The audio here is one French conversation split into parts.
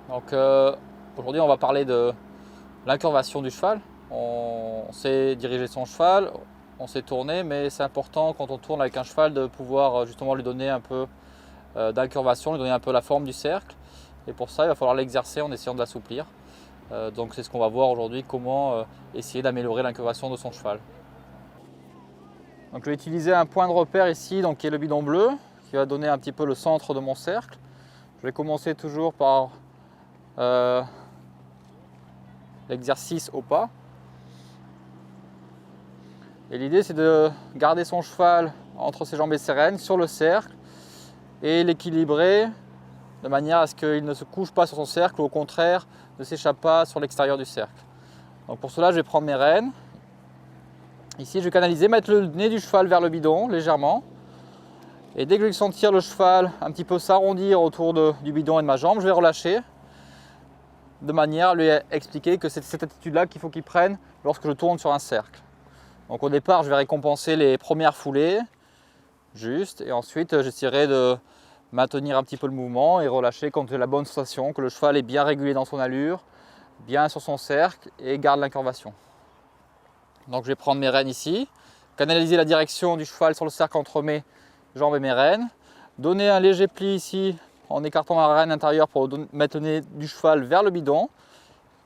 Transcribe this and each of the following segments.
Donc aujourd'hui on va parler de l'incurvation du cheval. On sait diriger son cheval, on sait tourner, mais c'est important quand on tourne avec un cheval de pouvoir justement lui donner un peu d'incurvation, lui donner un peu la forme du cercle. Et pour ça il va falloir l'exercer en essayant de l'assouplir. Donc c'est ce qu'on va voir aujourd'hui, comment essayer d'améliorer l'incurvation de son cheval. Donc je vais utiliser un point de repère ici, donc, qui est le bidon bleu, qui va donner un petit peu le centre de mon cercle. Je vais commencer toujours par l'exercice au pas. Et l'idée c'est de garder son cheval entre ses jambes et ses rênes sur le cercle et l'équilibrer de manière à ce qu'il ne se couche pas sur son cercle ou au contraire ne s'échappe pas sur l'extérieur du cercle. Donc pour cela je vais prendre mes rênes. Ici je vais canaliser, mettre le nez du cheval vers le bidon légèrement. Et dès que je vais sentir le cheval un petit peu s'arrondir autour du bidon et de ma jambe, je vais relâcher de manière à lui expliquer que c'est cette attitude-là qu'il faut qu'il prenne lorsque je tourne sur un cercle. Donc au départ, je vais récompenser les premières foulées, juste, et ensuite j'essaierai de maintenir un petit peu le mouvement et relâcher quand j'ai la bonne sensation, que le cheval est bien régulé dans son allure, bien sur son cercle et garde l'incurvation. Donc je vais prendre mes rênes ici, canaliser la direction du cheval sur le cercle entre mes jambes et mes rênes, donner un léger pli ici en écartant ma rêne intérieure pour mettre le nez du cheval vers le bidon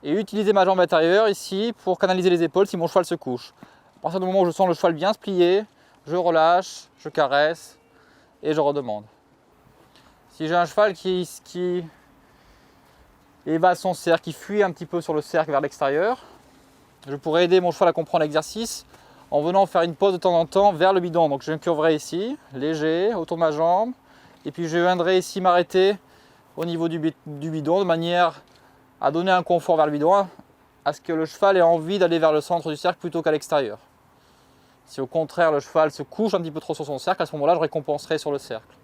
et utiliser ma jambe intérieure ici pour canaliser les épaules si mon cheval se couche. À partir du moment où je sens le cheval bien se plier, je relâche, je caresse et je redemande. Si j'ai un cheval qui évade son cercle, qui fuit un petit peu sur le cercle vers l'extérieur, je pourrais aider mon cheval à comprendre l'exercice en venant faire une pause de temps en temps vers le bidon. Donc je m'incurverai ici, léger, autour de ma jambe, et puis je viendrai ici m'arrêter au niveau du bidon de manière à donner un confort vers le bidon, à ce que le cheval ait envie d'aller vers le centre du cercle plutôt qu'à l'extérieur. Si au contraire le cheval se couche un petit peu trop sur son cercle, à ce moment-là je récompenserai sur le cercle.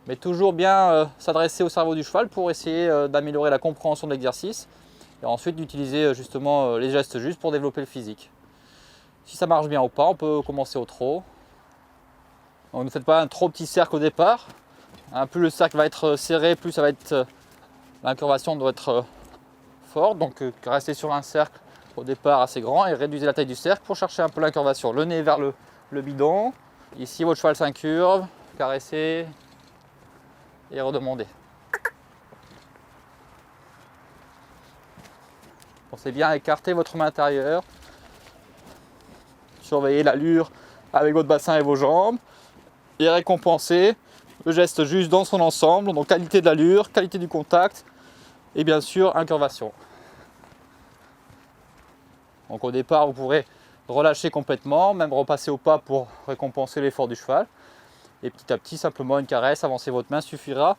Mais toujours bien s'adresser au cerveau du cheval pour essayer d'améliorer la compréhension de l'exercice et ensuite d'utiliser justement les gestes justes pour développer le physique. Si ça marche bien au pas, on peut commencer au trot. Donc ne faites pas un trop petit cercle au départ. Plus le cercle va être serré, plus ça va être l'incurvation doit être forte. Donc restez sur un cercle au départ assez grand et réduisez la taille du cercle pour chercher un peu l'incurvation. Le nez vers le bidon. Ici votre cheval s'incurve, caressez et redemandez. Pensez bien à écarter votre main intérieure. Surveillez l'allure avec votre bassin et vos jambes et récompenser le geste juste dans son ensemble, donc qualité de l'allure, qualité du contact et bien sûr incurvation. Donc au départ vous pourrez relâcher complètement, même repasser au pas pour récompenser l'effort du cheval et petit à petit simplement une caresse, avancer votre main suffira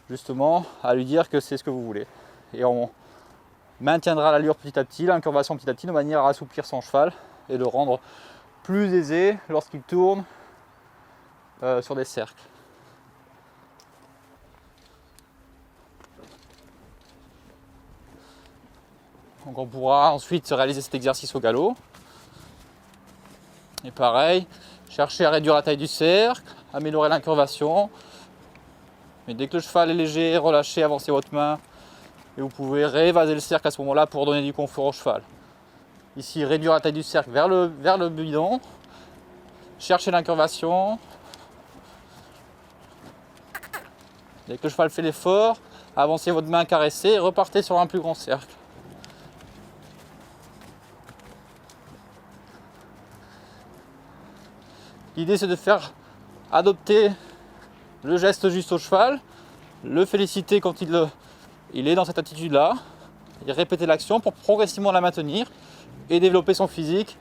justement à lui dire que c'est ce que vous voulez et on maintiendra l'allure petit à petit, l'incurvation petit à petit de manière à assouplir son cheval et le rendre plus aisé lorsqu'il tourne sur des cercles. Donc on pourra ensuite réaliser cet exercice au galop. Et pareil, chercher à réduire la taille du cercle, améliorer l'incurvation. Mais dès que le cheval est léger, relâchez, avancez votre main et vous pouvez réévaser le cercle à ce moment-là pour donner du confort au cheval. Ici, réduire la taille du cercle vers le bidon. Cherchez l'incurvation. Dès que le cheval fait l'effort, avancez votre main caressée et repartez sur un plus grand cercle. L'idée c'est de faire adopter le geste juste au cheval, le féliciter quand il est dans cette attitude-là, et répéter l'action pour progressivement la maintenir et développer son physique.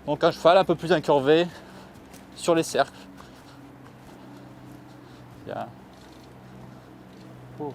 Donc un cheval un peu plus incurvé sur les cercles. Bien. Oh.